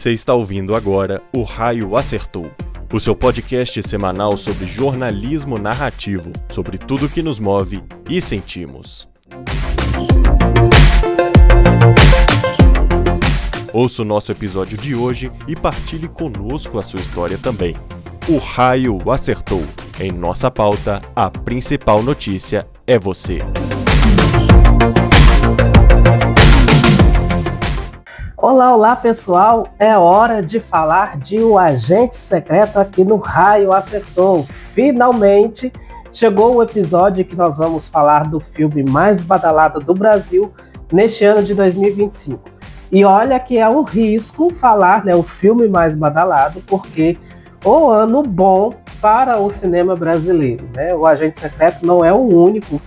Você está ouvindo agora O Raio Acertou, o seu podcast semanal sobre jornalismo narrativo, sobre tudo que nos move e sentimos. Ouça o nosso episódio de hoje e partilhe conosco a sua história também. O Raio Acertou. Em nossa pauta, a principal notícia é você. Olá pessoal, é hora de falar de O Agente Secreto aqui no Raio Acertou. Finalmente chegou o episódio que nós vamos falar do filme mais badalado do Brasil neste ano de 2025. E olha que é um risco falar, o filme mais badalado, porque o ano bom para o cinema brasileiro, né? O Agente Secreto não é o único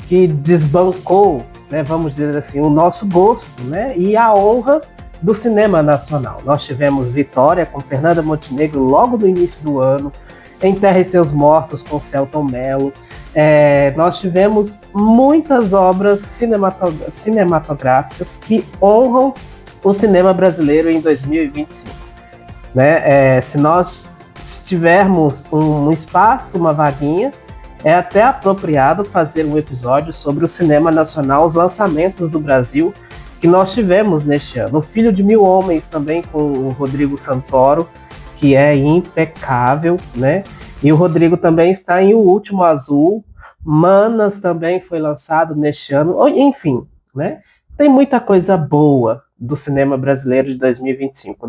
que desbancou, vamos dizer assim, o nosso gosto, e a honra do cinema nacional. Nós tivemos Vitória com Fernanda Montenegro logo no início do ano, Enterre Seus Mortos com Selton Mello. Nós tivemos muitas obras cinematográficas que honram o cinema brasileiro em 2025. Se nós tivermos um espaço, uma vaguinha, é até apropriado fazer um episódio sobre o cinema nacional, os lançamentos do Brasil que nós tivemos neste ano. O Filho de Mil Homens também com o Rodrigo Santoro, que é impecável, E o Rodrigo também está em O Último Azul. Manas também foi lançado neste ano. Enfim, Tem muita coisa boa do cinema brasileiro de 2025,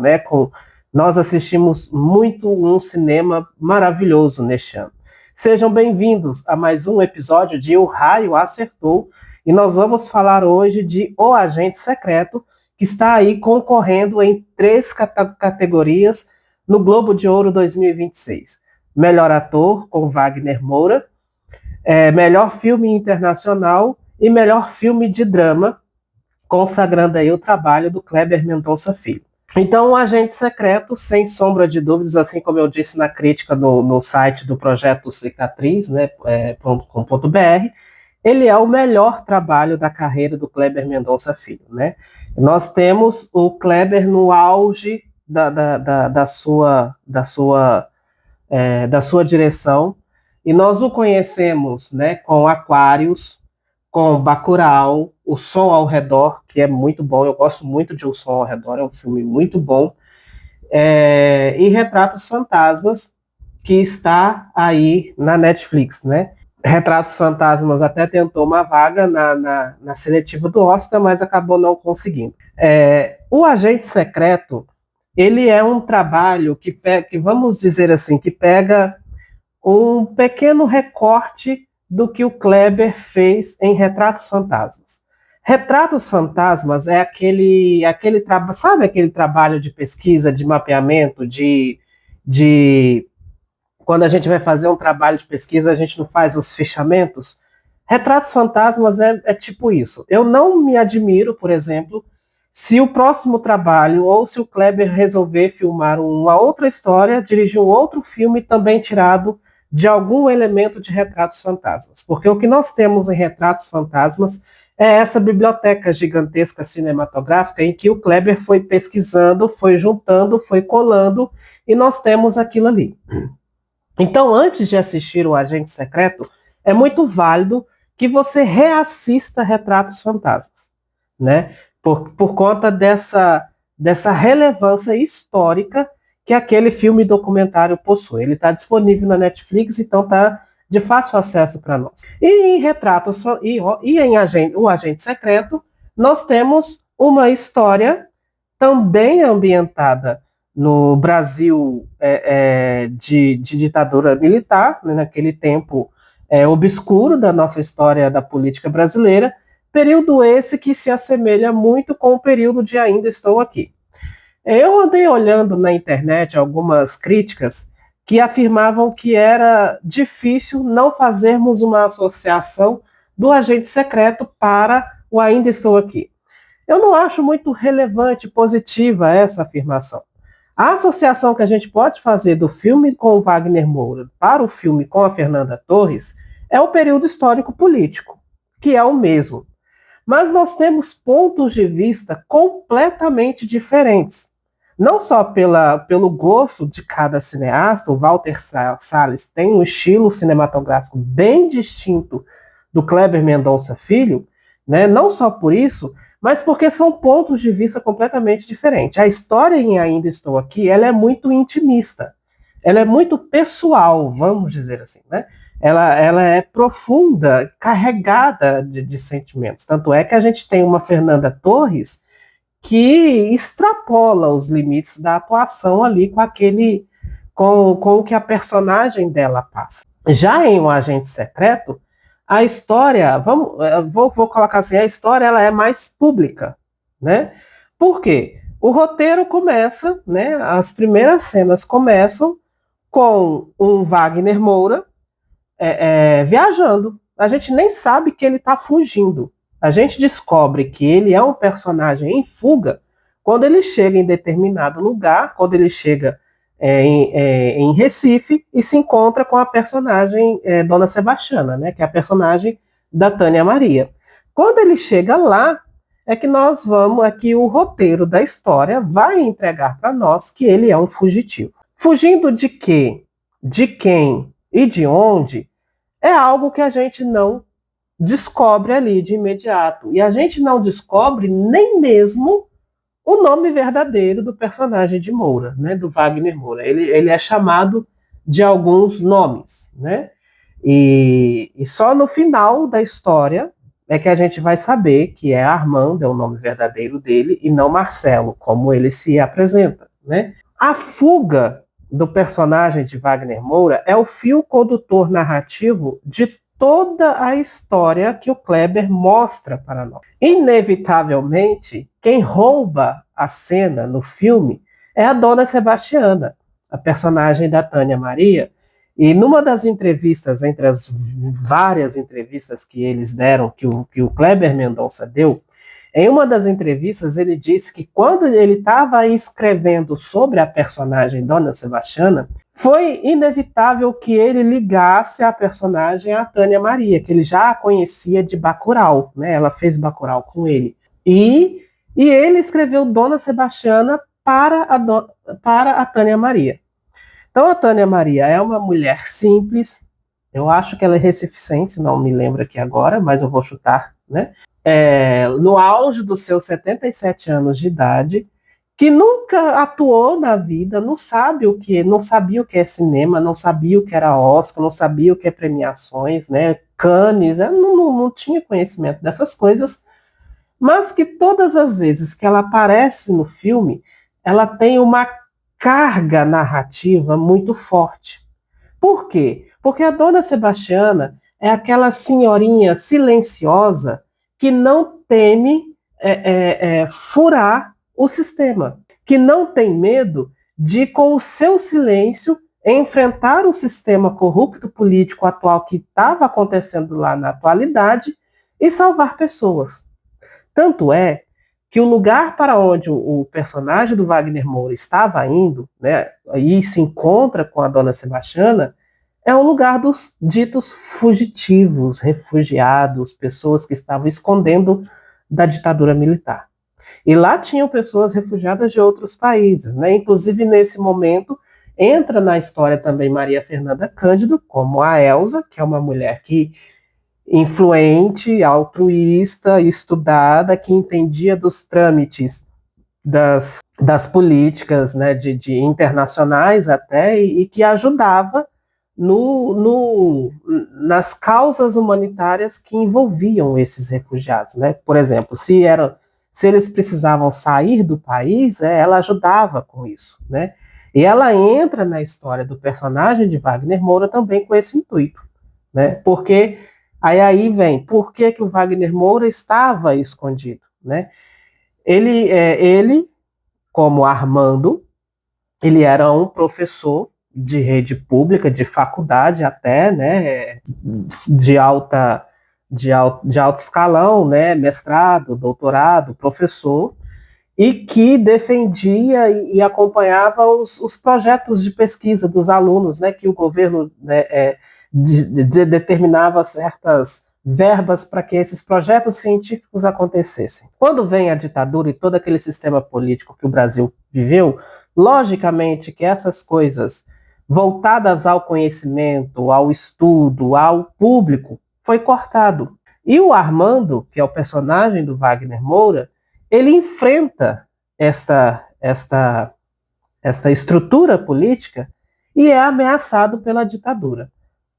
Nós assistimos muito um cinema maravilhoso neste ano. Sejam bem-vindos a mais um episódio de O Raio Acertou. E nós vamos falar hoje de O Agente Secreto, que está aí concorrendo em 3 categorias no Globo de Ouro 2026. Melhor ator, com Wagner Moura, melhor filme internacional e melhor filme de drama, consagrando aí o trabalho do Kleber Mendonça Filho. Então, O Agente Secreto, sem sombra de dúvidas, assim como eu disse na crítica no site do Projeto Cicatriz, .com.br, ele é o melhor trabalho da carreira do Kleber Mendonça Filho, Nós temos o Kleber no auge da sua direção, e nós o conhecemos, com Aquários, com Bacurau, O Som ao Redor, que é muito bom, eu gosto muito de O Som ao Redor, é um filme muito bom, e Retratos Fantasmas, que está aí na Netflix, Retratos Fantasmas até tentou uma vaga na seletiva do Oscar, mas acabou não conseguindo. O Agente Secreto, ele é um trabalho que vamos dizer assim, que pega um pequeno recorte do que o Kleber fez em Retratos Fantasmas. Retratos Fantasmas é aquele trabalho, sabe aquele trabalho de pesquisa, de mapeamento, de quando a gente vai fazer um trabalho de pesquisa, a gente não faz os fichamentos? Retratos Fantasmas é tipo isso. Eu não me admiro, por exemplo, se o próximo trabalho, ou se o Kleber resolver filmar uma outra história, dirigir um outro filme também tirado de algum elemento de Retratos Fantasmas. Porque o que nós temos em Retratos Fantasmas é essa biblioteca gigantesca cinematográfica em que o Kleber foi pesquisando, foi juntando, foi colando, e nós temos aquilo ali. Então, antes de assistir O Agente Secreto, é muito válido que você reassista Retratos Fantasmas, Por conta dessa relevância histórica que aquele filme documentário possui. Ele está disponível na Netflix, então está de fácil acesso para nós. E em Retratos em O Agente Secreto, nós temos uma história também ambientada no Brasil de ditadura militar, naquele tempo obscuro da nossa história da política brasileira, período esse que se assemelha muito com o período de Ainda Estou Aqui. Eu andei olhando na internet algumas críticas que afirmavam que era difícil não fazermos uma associação do Agente Secreto para o Ainda Estou Aqui. Eu não acho muito relevante, positiva essa afirmação. A associação que a gente pode fazer do filme com o Wagner Moura para o filme com a Fernanda Torres é o período histórico político, que é o mesmo. Mas nós temos pontos de vista completamente diferentes. não só pelo gosto de cada cineasta, o Walter Salles tem um estilo cinematográfico bem distinto do Kleber Mendonça Filho, né? Não só por isso, mas porque são pontos de vista completamente diferentes. A história em Ainda Estou Aqui, ela é muito intimista, ela é muito pessoal, vamos dizer assim, né? Ela é profunda, carregada de sentimentos. Tanto é que a gente tem uma Fernanda Torres que extrapola os limites da atuação ali com o que a personagem dela passa. Já em Um Agente Secreto, a história, vou colocar assim, a história ela é mais pública, né? Por quê? O roteiro começa, né? As primeiras cenas começam com um Wagner Moura viajando. A gente nem sabe que ele está fugindo. A gente descobre que ele é um personagem em fuga quando ele chega em determinado lugar, quando ele chega em Recife e se encontra com a personagem Dona Sebastiana, né, que é a personagem da Tânia Maria. Quando ele chega lá, é que o roteiro da história vai entregar para nós que ele é um fugitivo. Fugindo de quê? De quem e de onde? É algo que a gente não descobre ali de imediato. E a gente não descobre nem mesmo o nome verdadeiro do personagem de Moura, né, do Wagner Moura. Ele é chamado de alguns nomes, né? E só no final da história é que a gente vai saber que é Armando, é o nome verdadeiro dele, e não Marcelo, como ele se apresenta, né? A fuga do personagem de Wagner Moura é o fio condutor narrativo de toda a história que o Kleber mostra para nós. Inevitavelmente, quem rouba a cena no filme é a Dona Sebastiana, a personagem da Tânia Maria. E numa das entrevistas, entre as várias entrevistas que eles deram, que o Kleber Mendonça deu, em uma das entrevistas ele disse que quando ele estava escrevendo sobre a personagem Dona Sebastiana, foi inevitável que ele ligasse a personagem à Tânia Maria, que ele já a conhecia de Bacurau, né? Ela fez Bacurau com ele. E ele escreveu Dona Sebastiana para a Tânia Maria. Então a Tânia Maria é uma mulher simples, eu acho que ela é recificense, não me lembro aqui agora, mas eu vou chutar, né? No auge dos seus 77 anos de idade, que nunca atuou na vida, não sabia o que é cinema, não sabia o que era Oscar, não sabia o que é premiações, né? Cannes, não tinha conhecimento dessas coisas, mas que todas as vezes que ela aparece no filme, ela tem uma carga narrativa muito forte. Por quê? Porque a Dona Sebastiana é aquela senhorinha silenciosa que não teme furar o sistema, que não tem medo de, com o seu silêncio, enfrentar o sistema corrupto político atual que estava acontecendo lá na atualidade e salvar pessoas. Tanto é que o lugar para onde o personagem do Wagner Moura estava indo, né, e se encontra com a Dona Sebastiana, é o lugar dos ditos fugitivos, refugiados, pessoas que estavam escondendo da ditadura militar. E lá tinham pessoas refugiadas de outros países, né? Inclusive, nesse momento, entra na história também Maria Fernanda Cândido, como a Elsa, que é uma mulher que influente, altruísta, estudada, que entendia dos trâmites das políticas, né, de internacionais até, e que ajudava nas causas humanitárias que envolviam esses refugiados, né? Por exemplo, se eles precisavam sair do país, ela ajudava com isso, né? E ela entra na história do personagem de Wagner Moura também com esse intuito, né? Porque aí vem, por que o Wagner Moura estava escondido, né? Ele, como Armando, ele era um professor de rede pública, de faculdade até, né, de alto escalão, né, mestrado, doutorado, professor, e que defendia e acompanhava os projetos de pesquisa dos alunos, né, que o governo, né, determinava certas verbas para que esses projetos científicos acontecessem. Quando vem a ditadura e todo aquele sistema político que o Brasil viveu, logicamente que essas coisas voltadas ao conhecimento, ao estudo, ao público, foi cortado. E o Armando, que é o personagem do Wagner Moura, ele enfrenta esta estrutura política e é ameaçado pela ditadura.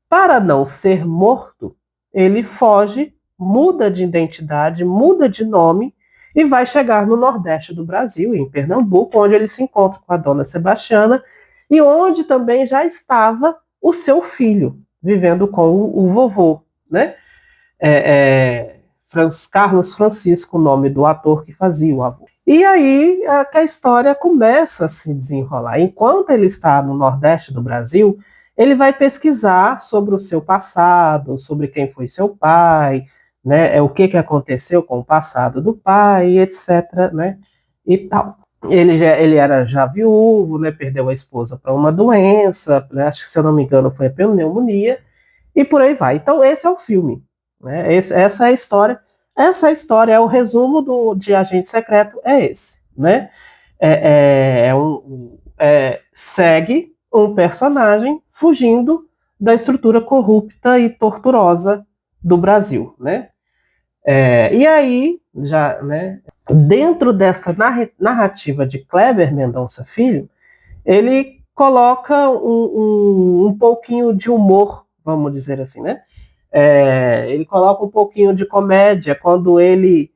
Para não ser morto, ele foge, muda de identidade, muda de nome e vai chegar no Nordeste do Brasil, em Pernambuco, onde ele se encontra com a dona Sebastiana e onde também já estava o seu filho, vivendo com o vovô, né? Carlos Francisco, o nome do ator que fazia o avô. E aí a história começa a se desenrolar. Enquanto ele está no Nordeste do Brasil, ele vai pesquisar sobre o seu passado, sobre quem foi seu pai, né, o que aconteceu com o passado do pai, etc., né, e tal. Ele era já viúvo, né, perdeu a esposa para uma doença, né, acho que, se eu não me engano, foi a pneumonia, e por aí vai. Então, esse é o filme. Né, essa é a história. Essa história é o resumo de Agente Secreto, é esse. Né? Segue um personagem fugindo da estrutura corrupta e torturosa do Brasil. Né? E aí, já, né, dentro dessa narrativa de Kleber Mendonça Filho, ele coloca um pouquinho de humor, vamos dizer assim, né? Ele coloca um pouquinho de comédia quando ele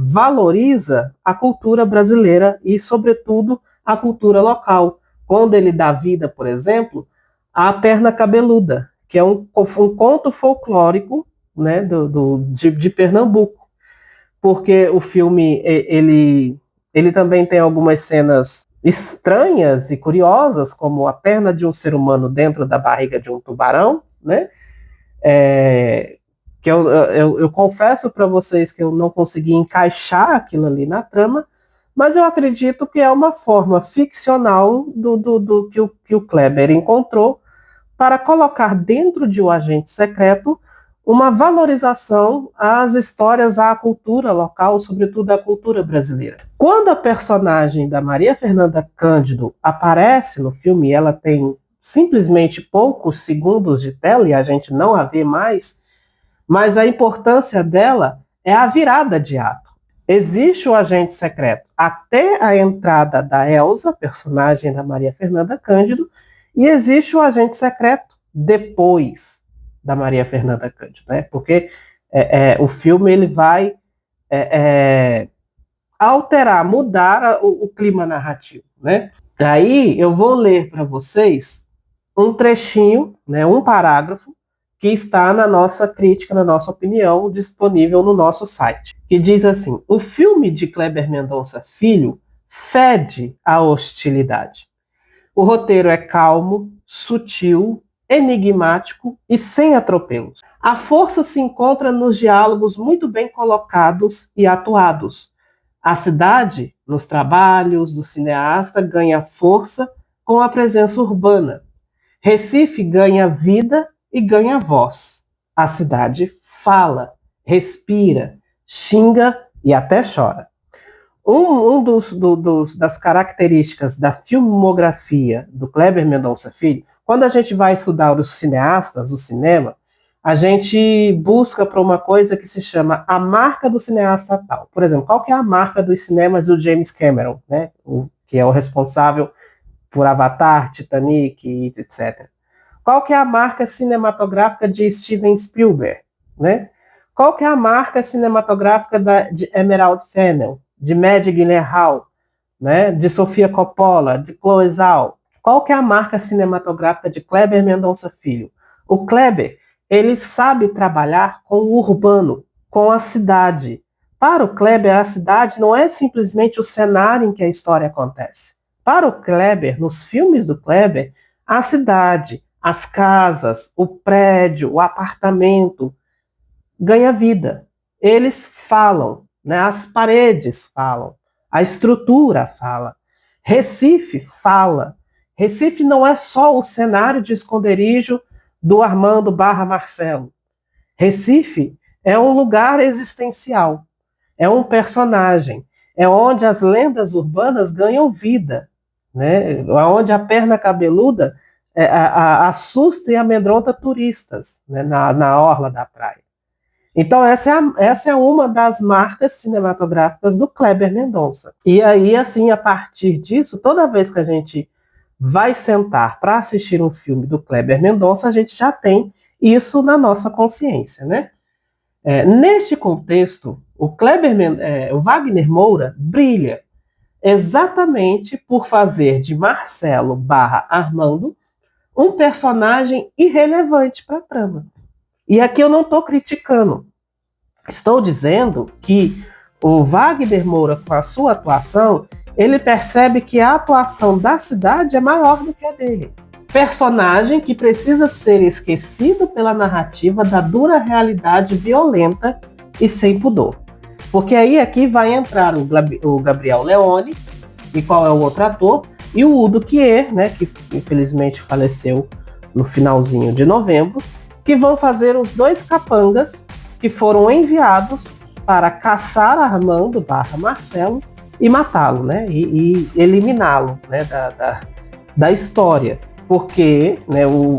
valoriza a cultura brasileira e, sobretudo, a cultura local. Quando ele dá vida, por exemplo, à Perna Cabeluda, que é um conto folclórico, né, de Pernambuco. Porque o filme ele também tem algumas cenas estranhas e curiosas, como a perna de um ser humano dentro da barriga de um tubarão, né? Que eu confesso para vocês que eu não consegui encaixar aquilo ali na trama, mas eu acredito que é uma forma ficcional do que o Kleber encontrou para colocar dentro de O Agente Secreto uma valorização às histórias, à cultura local, sobretudo à cultura brasileira. Quando a personagem da Maria Fernanda Cândido aparece no filme, ela tem simplesmente poucos segundos de tela e a gente não a vê mais, mas a importância dela é a virada de ato. Existe o Agente Secreto até a entrada da Elsa, personagem da Maria Fernanda Cândido, e existe o Agente Secreto depois da Maria Fernanda Cândido, né? Porque o filme ele vai alterar, mudar o clima narrativo, né? Daí eu vou ler para vocês um trechinho, né, um parágrafo, que está na nossa crítica, na nossa opinião, disponível no nosso site, que diz assim: o filme de Kleber Mendonça Filho fede a hostilidade. O roteiro é calmo, sutil, enigmático e sem atropelos. A força se encontra nos diálogos muito bem colocados e atuados. A cidade, nos trabalhos do cineasta, ganha força com a presença urbana. Recife ganha vida e ganha voz. A cidade fala, respira, xinga e até chora. Das características da filmografia do Kleber Mendonça Filho, quando a gente vai estudar os cineastas, o cinema, a gente busca para uma coisa que se chama a marca do cineasta tal. Por exemplo, qual que é a marca dos cinemas do James Cameron, né? Que é o responsável por Avatar, Titanic, etc. Qual que é a marca cinematográfica de Steven Spielberg, né? Qual que é a marca cinematográfica de Emerald Fennell, de Maggie Gyllenhaal, né? De Sofia Coppola, de Chloe Zhao? Qual que é a marca cinematográfica de Kleber Mendonça Filho? O Kleber, ele sabe trabalhar com o urbano, com a cidade. Para o Kleber, a cidade não é simplesmente o cenário em que a história acontece. Para o Kleber, nos filmes do Kleber, a cidade, as casas, o prédio, o apartamento ganha vida. Eles falam, né? As paredes falam, a estrutura fala. Recife fala. Recife não é só o cenário de esconderijo do Armando / Marcelo. Recife é um lugar existencial, é um personagem, é onde as lendas urbanas ganham vida, né? Onde a perna cabeluda assusta e amedronta turistas, né? Na orla da praia. Então, essa é uma das marcas cinematográficas do Kleber Mendonça. E aí, assim, a partir disso, toda vez que a gente vai sentar para assistir um filme do Kleber Mendonça, a gente já tem isso na nossa consciência, né? Neste contexto, o Wagner Moura brilha exatamente por fazer de Marcelo barra Armando um personagem irrelevante para a trama. E aqui eu não estou criticando. Estou dizendo que o Wagner Moura, com a sua atuação, ele percebe que a atuação da cidade é maior do que a dele. Personagem que precisa ser esquecido pela narrativa da dura realidade violenta e sem pudor. Porque aí aqui vai entrar o Gabriel Leone, e qual é o outro ator, e o Udo Kier, né, que infelizmente faleceu no finalzinho de novembro, que vão fazer os dois capangas que foram enviados para caçar Armando barra Marcelo e matá-lo, né, e eliminá-lo, né, da história. Porque, né, o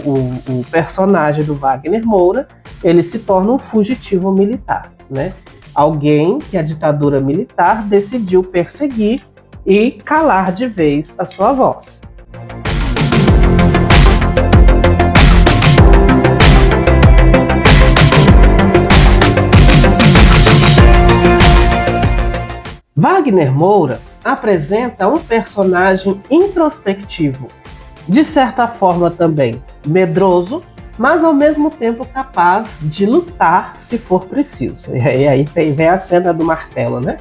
personagem do Wagner Moura, ele se torna um fugitivo militar, né? Alguém que a ditadura militar decidiu perseguir e calar de vez a sua voz. Wagner Moura apresenta um personagem introspectivo, de certa forma também medroso, mas ao mesmo tempo capaz de lutar se for preciso. E aí vem a cena do martelo, né?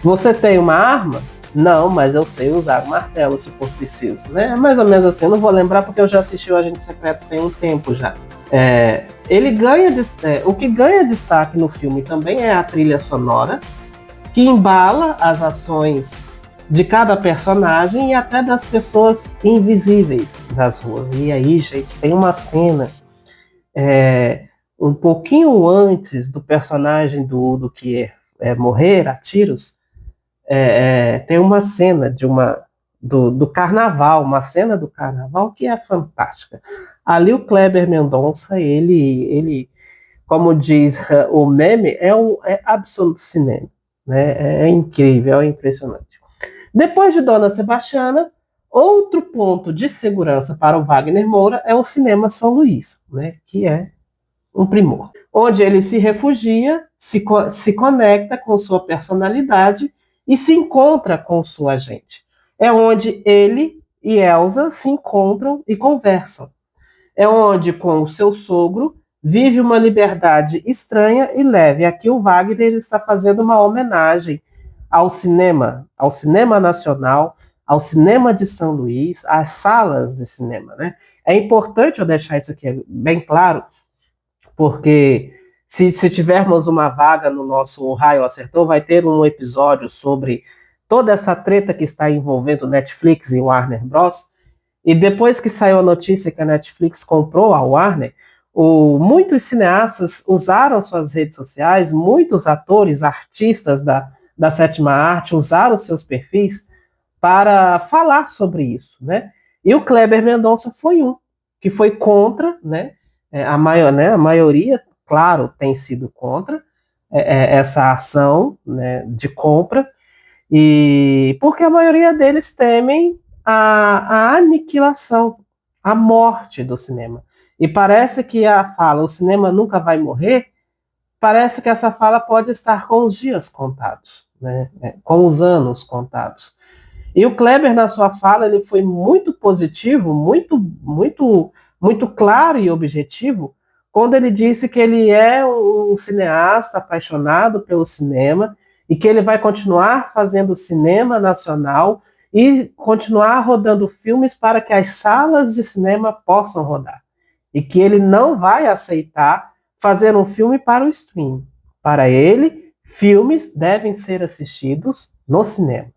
Você tem uma arma? Não, mas eu sei usar o martelo se for preciso, né? Mais ou menos assim, eu não vou lembrar porque eu já assisti o Agente Secreto tem um tempo já. Ele ganha, o que ganha destaque no filme também é a trilha sonora, que embala as ações de cada personagem e até das pessoas invisíveis das ruas. E aí, gente, tem uma cena um pouquinho antes do personagem do que morrer a tiros, tem uma cena do carnaval, uma cena do carnaval que é fantástica. Ali o Kleber Mendonça, ele como diz o meme, é absoluto cinema, né? É incrível, é impressionante. Depois de Dona Sebastiana, outro ponto de segurança para o Wagner Moura é o Cinema São Luís, né? Que é um primor. Onde ele se refugia, se conecta com sua personalidade e se encontra com sua gente. É onde ele e Elsa se encontram e conversam. É onde, com o seu sogro, vive uma liberdade estranha e leve. Aqui o Wagner está fazendo uma homenagem ao cinema nacional, ao cinema de São Luís, às salas de cinema, né? É importante eu deixar isso aqui bem claro, porque se tivermos uma vaga no nosso O Raio Acertou, vai ter um episódio sobre toda essa treta que está envolvendo Netflix e Warner Bros. E depois que saiu a notícia que a Netflix comprou a Warner, muitos cineastas usaram suas redes sociais, muitos atores, artistas da sétima arte usaram seus perfis para falar sobre isso, né? E o Kleber Mendonça foi um, que foi contra, né? A maioria, claro, tem sido contra essa ação, né, de compra, e porque a maioria deles temem a aniquilação, a morte do cinema. E parece que a fala, o cinema nunca vai morrer, parece que essa fala pode estar com os dias contados, né, com os anos contados. E o Kleber, na sua fala, ele foi muito positivo, muito claro e objetivo, quando ele disse que ele é um cineasta apaixonado pelo cinema e que ele vai continuar fazendo cinema nacional e continuar rodando filmes para que as salas de cinema possam rodar. E que ele não vai aceitar fazer um filme para o streaming. Para ele, filmes devem ser assistidos no cinema.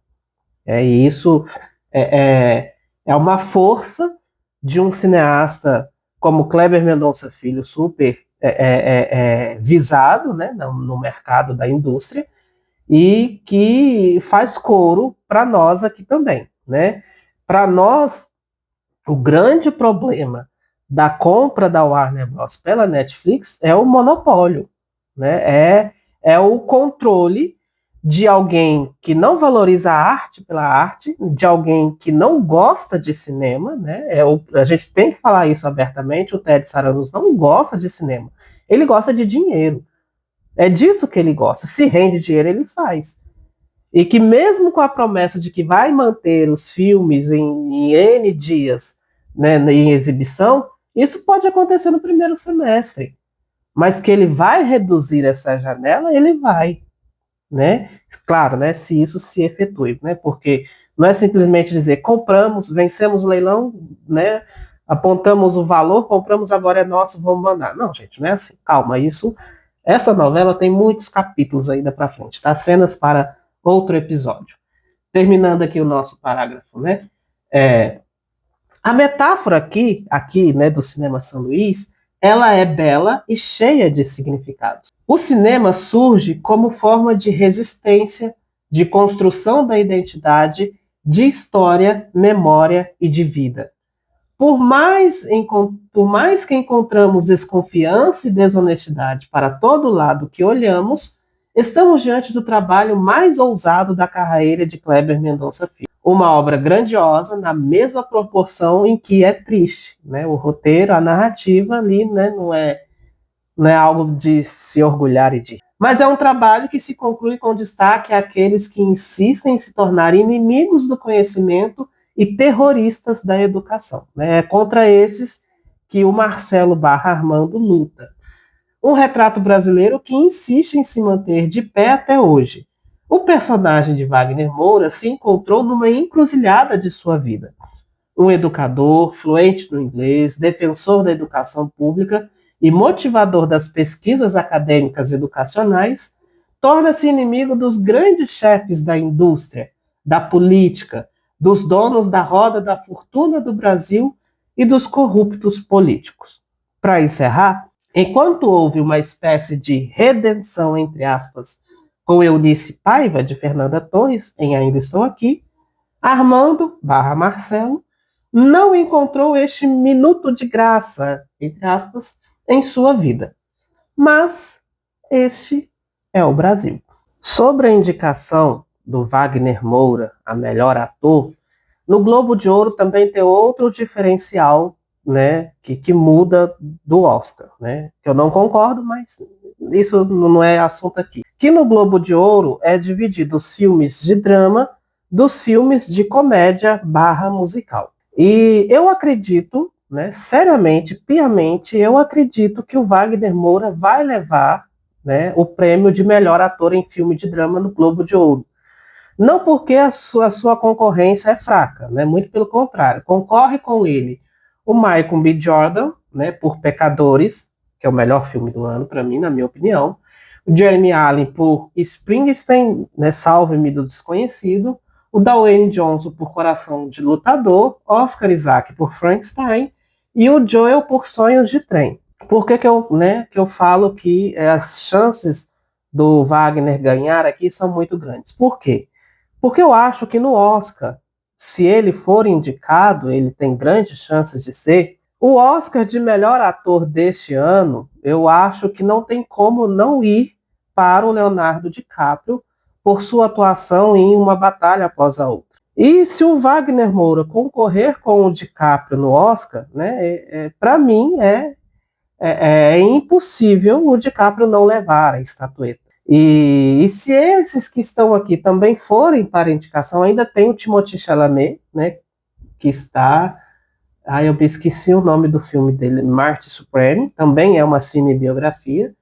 E isso é uma força de um cineasta como Kleber Mendonça Filho, super visado, né, no mercado da indústria, e que faz coro para nós aqui também, né? Para nós, o grande problema da compra da Warner Bros. Pela Netflix é o monopólio, né? É o controle de alguém que não valoriza a arte pela arte, de alguém que não gosta de cinema, né? A gente tem que falar isso abertamente. O Ted Sarandos não gosta de cinema, ele gosta de dinheiro. É disso que ele gosta. Se rende dinheiro, ele faz. E que mesmo com a promessa de que vai manter os filmes em N dias, né, em exibição, isso pode acontecer no primeiro semestre. Mas que ele vai reduzir essa janela, ele vai. Né? Claro, né, se isso se efetue, né? Porque não é simplesmente dizer compramos, vencemos o leilão, né? Apontamos o valor, compramos, agora é nosso, vamos mandar. Não, gente, não é assim. Calma, essa novela tem muitos capítulos ainda para frente, tá? Cenas para outro episódio. Terminando aqui o nosso parágrafo, né? A metáfora aqui, né, do cinema São Luís, ela é bela e cheia de significados. O cinema surge como forma de resistência, de construção da identidade, de história, memória e de vida. Por mais que encontramos desconfiança e desonestidade para todo lado que olhamos, estamos diante do trabalho mais ousado da carreira de Kleber Mendonça Filho. Uma obra grandiosa na mesma proporção em que é triste, né? O roteiro, a narrativa ali, né, não é algo de se orgulhar e de. Mas é um trabalho que se conclui com destaque àqueles que insistem em se tornar inimigos do conhecimento e terroristas da educação. Né? É contra esses que o Marcelo Barra Armando luta. Um retrato brasileiro que insiste em se manter de pé até hoje. O personagem de Wagner Moura se encontrou numa encruzilhada de sua vida. Um educador, fluente no inglês, defensor da educação pública e motivador das pesquisas acadêmicas educacionais, torna-se inimigo dos grandes chefes da indústria, da política, dos donos da roda da fortuna do Brasil e dos corruptos políticos. Para encerrar, enquanto houve uma espécie de redenção, entre aspas, com Eunice Paiva, de Fernanda Torres, em Ainda Estou Aqui, Armando / Marcelo não encontrou este minuto de graça, entre aspas, em sua vida. Mas este é o Brasil. Sobre a indicação do Wagner Moura a melhor ator, no Globo de Ouro também tem outro diferencial, né, que muda do Oscar, né? Eu não concordo, mas isso não é assunto aqui. Que no Globo de Ouro é dividido os filmes de drama dos filmes de comédia / musical. E eu acredito, né, seriamente, piamente, eu acredito que o Wagner Moura vai levar, né, o prêmio de melhor ator em filme de drama no Globo de Ouro. Não porque a sua concorrência é fraca, né, muito pelo contrário. Concorre com ele o Michael B. Jordan, né, por Pecadores, que é o melhor filme do ano para mim, na minha opinião. O Jeremy Allen por Springsteen, né, Salve-me do Desconhecido. O Dwayne Johnson por Coração de Lutador, Oscar Isaac por Frankenstein e o Joel por Sonhos de Trem. Por que eu falo que as chances do Wagner ganhar aqui são muito grandes? Por quê? Porque eu acho que no Oscar, se ele for indicado, ele tem grandes chances de ser, o Oscar de melhor ator deste ano, eu acho que não tem como não ir para o Leonardo DiCaprio, por sua atuação em Uma Batalha Após a Outra. E se o Wagner Moura concorrer com o DiCaprio no Oscar, né, para mim é impossível o DiCaprio não levar a estatueta. E se esses que estão aqui também forem para indicação, ainda tem o Timothée Chalamet, né, que está... eu me esqueci o nome do filme dele, Marte Supreme, também é uma cinebiografia,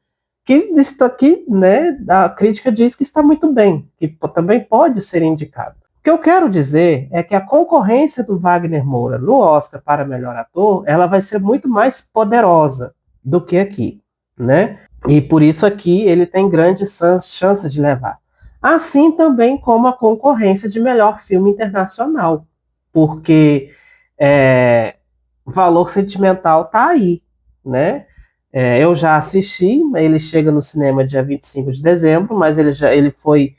que aqui, né, a crítica diz que está muito bem, que também pode ser indicado. O que eu quero dizer é que a concorrência do Wagner Moura no Oscar para melhor ator, ela vai ser muito mais poderosa do que aqui, né? E por isso aqui ele tem grandes chances de levar. Assim também como a concorrência de melhor filme internacional, porque Valor Sentimental está aí, né? Eu já assisti, ele chega no cinema dia 25 de dezembro, mas ele foi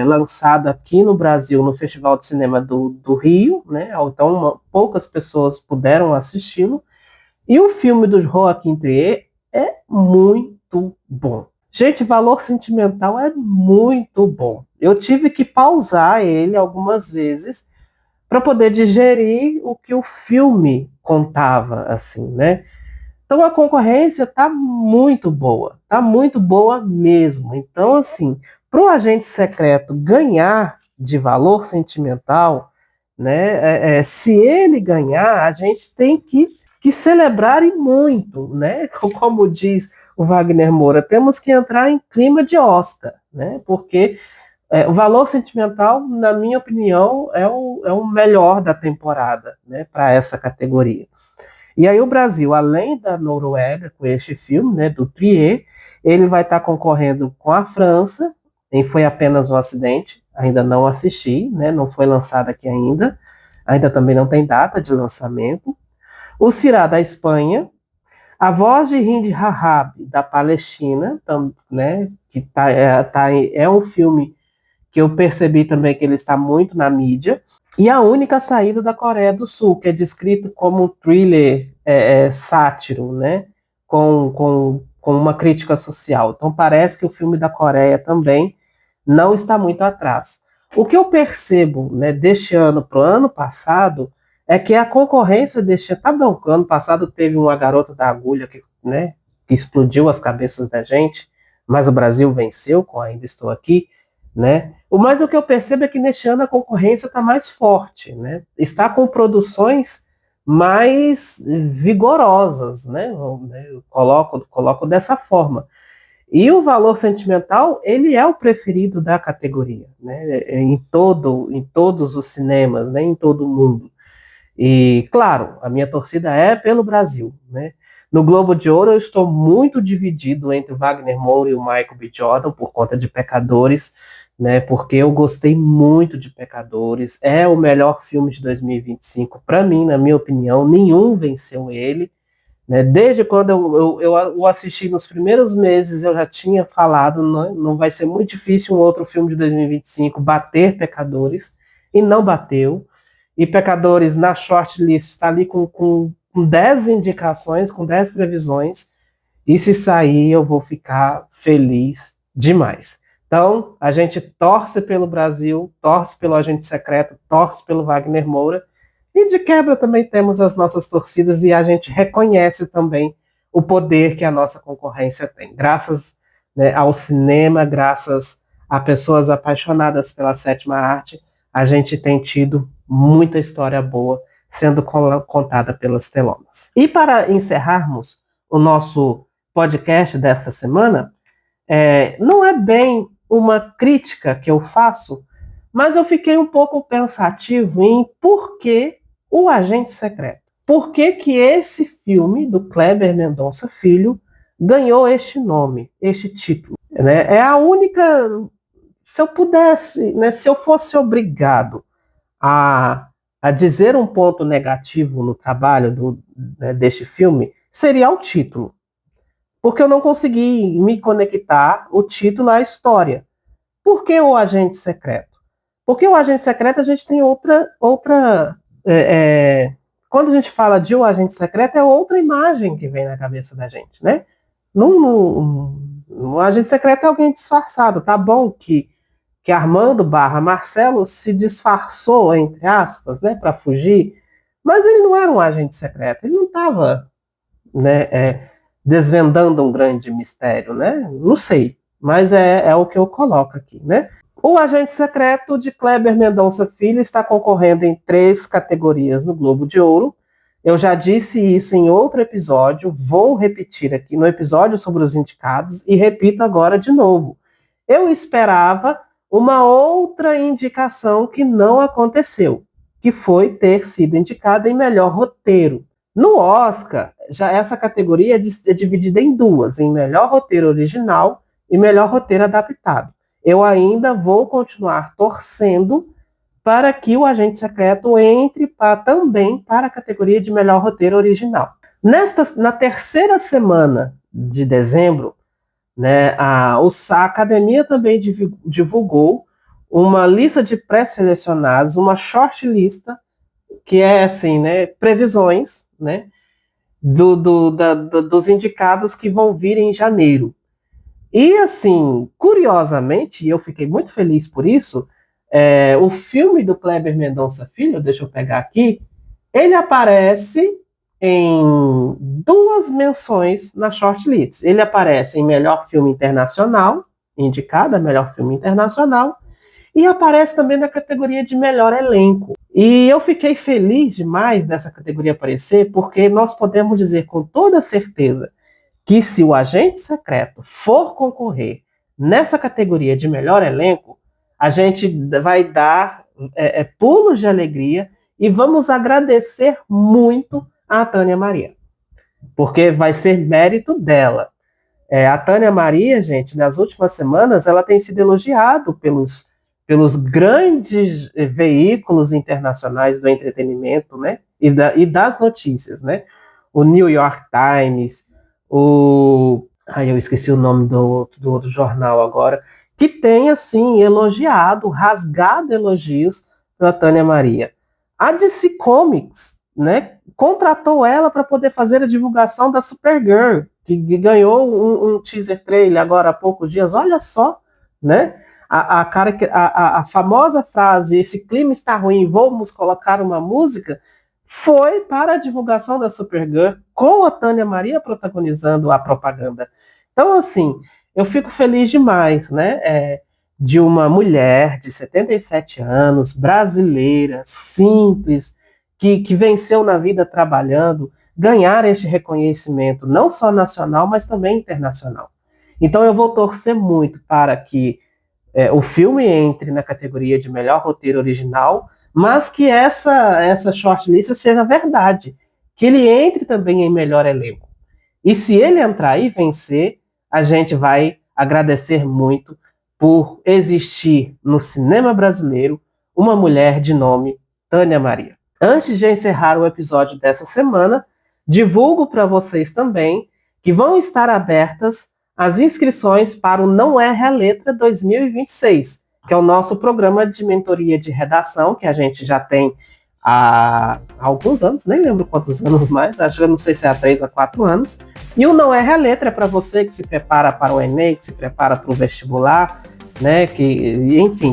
lançado aqui no Brasil no Festival de Cinema do Rio, né? Então poucas pessoas puderam assisti-lo. E o filme do Joaquim Trier é muito bom. Gente, Valor Sentimental é muito bom. Eu tive que pausar ele algumas vezes para poder digerir o que o filme contava, assim, né? Então a concorrência tá muito boa mesmo. Então, assim, para o agente secreto ganhar de Valor Sentimental, né? Se ele ganhar, a gente tem que celebrar e muito, né? Como diz o Wagner Moura, temos que entrar em clima de Oscar, né? Porque o Valor Sentimental, na minha opinião, é o melhor da temporada, né? Para essa categoria. E aí o Brasil, além da Noruega, com este filme, né, do Trier, ele vai estar concorrendo com a França, em Foi Apenas um Acidente, ainda não assisti, né, não foi lançado aqui ainda também não tem data de lançamento. O Cirá, da Espanha, A Voz de Hind Rahab, da Palestina, né, que é um filme que eu percebi também que ele está muito na mídia, e A Única Saída da Coreia do Sul, que é descrito como um thriller sátiro, né? Com uma crítica social. Então parece que o filme da Coreia também não está muito atrás. O que eu percebo, né, deste ano para o ano passado é que a concorrência deste ano. Tá bom, o ano passado teve uma garota da agulha né, que explodiu as cabeças da gente, mas o Brasil venceu com Ainda Estou Aqui, né? Mas o que eu percebo é que neste ano a concorrência está mais forte, né? Está com produções mais vigorosas, né? Eu coloco dessa forma. E o Valor Sentimental, ele é o preferido da categoria, né? Em todos os cinemas, né? Em todo o mundo. E, claro, a minha torcida é pelo Brasil, né? No Globo de Ouro eu estou muito dividido entre o Wagner Moura e o Michael B. Jordan por conta de Pecadores, né? Porque eu gostei muito de Pecadores. É o melhor filme de 2025 para mim, na minha opinião. Nenhum venceu ele, né? Desde quando eu assisti nos primeiros meses, eu já tinha falado, não vai ser muito difícil um outro filme de 2025 bater Pecadores, e não bateu. E Pecadores na shortlist está ali com 10 indicações, com 10 previsões, e se sair eu vou ficar feliz demais. Então, a gente torce pelo Brasil, torce pelo Agente Secreto, torce pelo Wagner Moura, e de quebra também temos as nossas torcidas e a gente reconhece também o poder que a nossa concorrência tem. Graças, né, ao cinema, graças a pessoas apaixonadas pela sétima arte, a gente tem tido muita história boa sendo contada pelas telonas. E para encerrarmos o nosso podcast desta semana, não é bem uma crítica que eu faço, mas eu fiquei um pouco pensativo em por que O Agente Secreto. Por que que esse filme do Kleber Mendonça Filho ganhou este nome, este título? Né? É a única... Se eu pudesse, né, se eu fosse obrigado a dizer um ponto negativo no trabalho deste filme, seria o título. Porque eu não consegui me conectar o título à história. Por que O Agente Secreto? Porque O Agente Secreto a gente tem outra quando a gente fala de O Agente Secreto, é outra imagem que vem na cabeça da gente, né? O Agente Secreto é alguém disfarçado. Tá bom que Armando / Marcelo se disfarçou, entre aspas, né, para fugir, mas ele não era um agente secreto, ele não estava, né, desvendando um grande mistério, né? Não sei, mas é o que eu coloco aqui, né? O Agente Secreto de Kleber Mendonça Filho está concorrendo em 3 categorias no Globo de Ouro. Eu já disse isso em outro episódio, vou repetir aqui no episódio sobre os indicados e repito agora de novo. Eu esperava uma outra indicação que não aconteceu, que foi ter sido indicada em melhor roteiro. No Oscar, já essa categoria é dividida em 2, em melhor roteiro original e melhor roteiro adaptado. Eu ainda vou continuar torcendo para que o Agente Secreto entre também para a categoria de melhor roteiro original. Na terceira semana de dezembro, né, a academia também divulgou uma lista de pré-selecionados, uma short lista, que é assim, né, previsões, né, dos indicados que vão vir em janeiro. E assim, curiosamente, e eu fiquei muito feliz por isso, o filme do Kleber Mendonça Filho, deixa eu pegar aqui, ele aparece em 2 menções na shortlist. Ele aparece em melhor filme internacional, indicado a melhor filme internacional, e aparece também na categoria de melhor elenco. E eu fiquei feliz demais dessa categoria aparecer, porque nós podemos dizer com toda certeza que se o Agente Secreto for concorrer nessa categoria de melhor elenco, a gente vai dar pulos de alegria e vamos agradecer muito a Tânia Maria, porque vai ser mérito dela. A Tânia Maria, gente, nas últimas semanas, ela tem sido elogiada pelos grandes veículos internacionais do entretenimento, né? E das notícias, né? O New York Times, eu esqueci o nome do outro jornal agora, que tem, assim, elogiado, rasgado elogios para a Tânia Maria. A DC Comics, né, contratou ela para poder fazer a divulgação da Supergirl, que ganhou um teaser trailer agora há poucos dias. Olha só, né? A famosa frase, esse clima está ruim, vamos colocar uma música, foi para a divulgação da Supergirl, com a Tânia Maria protagonizando a propaganda. Então, assim, eu fico feliz demais, né? De uma mulher de 77 anos, brasileira, simples, que venceu na vida trabalhando, ganhar este reconhecimento, não só nacional, mas também internacional. Então, eu vou torcer muito para que o filme entre na categoria de melhor roteiro original, mas que essa shortlist seja verdade, que ele entre também em melhor elenco. E se ele entrar e vencer, a gente vai agradecer muito por existir no cinema brasileiro uma mulher de nome Tânia Maria. Antes de encerrar o episódio dessa semana, divulgo para vocês também que vão estar abertas as inscrições para o Não Erre a Letra 2026, que é o nosso programa de mentoria de redação, que a gente já tem há alguns anos, nem lembro quantos anos mais, acho que eu não sei se é há 3 a 4 anos. E o Não Erre a Letra é para você que se prepara para o Enem, que se prepara para o vestibular, né, que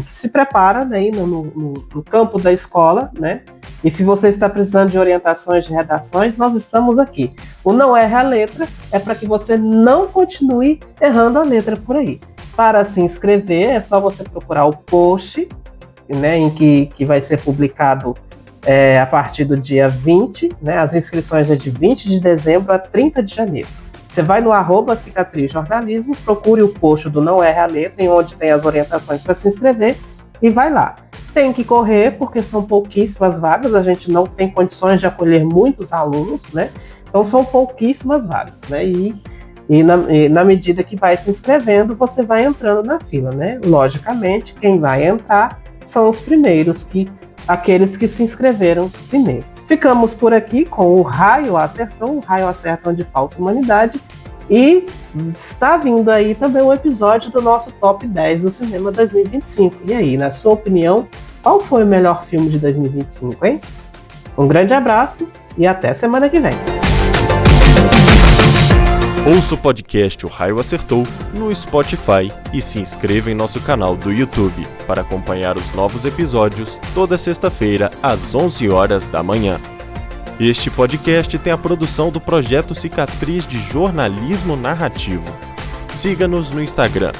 se prepara, né, no campo da escola, né? E se você está precisando de orientações de redações, nós estamos aqui. O Não Erre a Letra é para que você não continue errando a letra por aí. Para se inscrever, é só você procurar o post, né, em que vai ser publicado a partir do dia 20, né? As inscrições é de 20 de dezembro a 30 de janeiro. Você vai no @cicatrizjornalismo, procure o post do Não Erre a Letra, em onde tem as orientações para se inscrever, e vai lá. Tem que correr, porque são pouquíssimas vagas, a gente não tem condições de acolher muitos alunos, né? Então são pouquíssimas vagas, né? E na medida que vai se inscrevendo, você vai entrando na fila, né? Logicamente, quem vai entrar são os primeiros, aqueles que se inscreveram primeiro. Ficamos por aqui com o Raio Acertou, o Raio Acerta onde falta humanidade, e está vindo aí também um episódio do nosso Top 10 do cinema 2025. E aí, na sua opinião, qual foi o melhor filme de 2025, hein? Um grande abraço e até semana que vem. Ouça o podcast O Raio Acertou no Spotify e se inscreva em nosso canal do YouTube para acompanhar os novos episódios toda sexta-feira às 11 horas da manhã. Este podcast tem a produção do Projeto Cicatriz de Jornalismo Narrativo. Siga-nos no Instagram,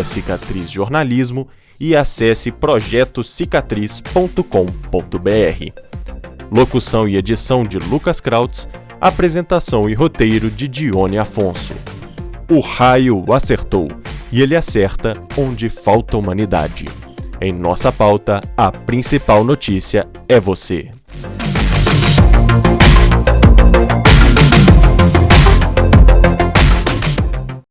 @cicatrizjornalismo, e acesse projetocicatriz.com.br. Locução e edição de Lucas Krautz, apresentação e roteiro de Dione Afonso. O Raio Acertou, e ele acerta onde falta humanidade. Em nossa pauta, a principal notícia é você.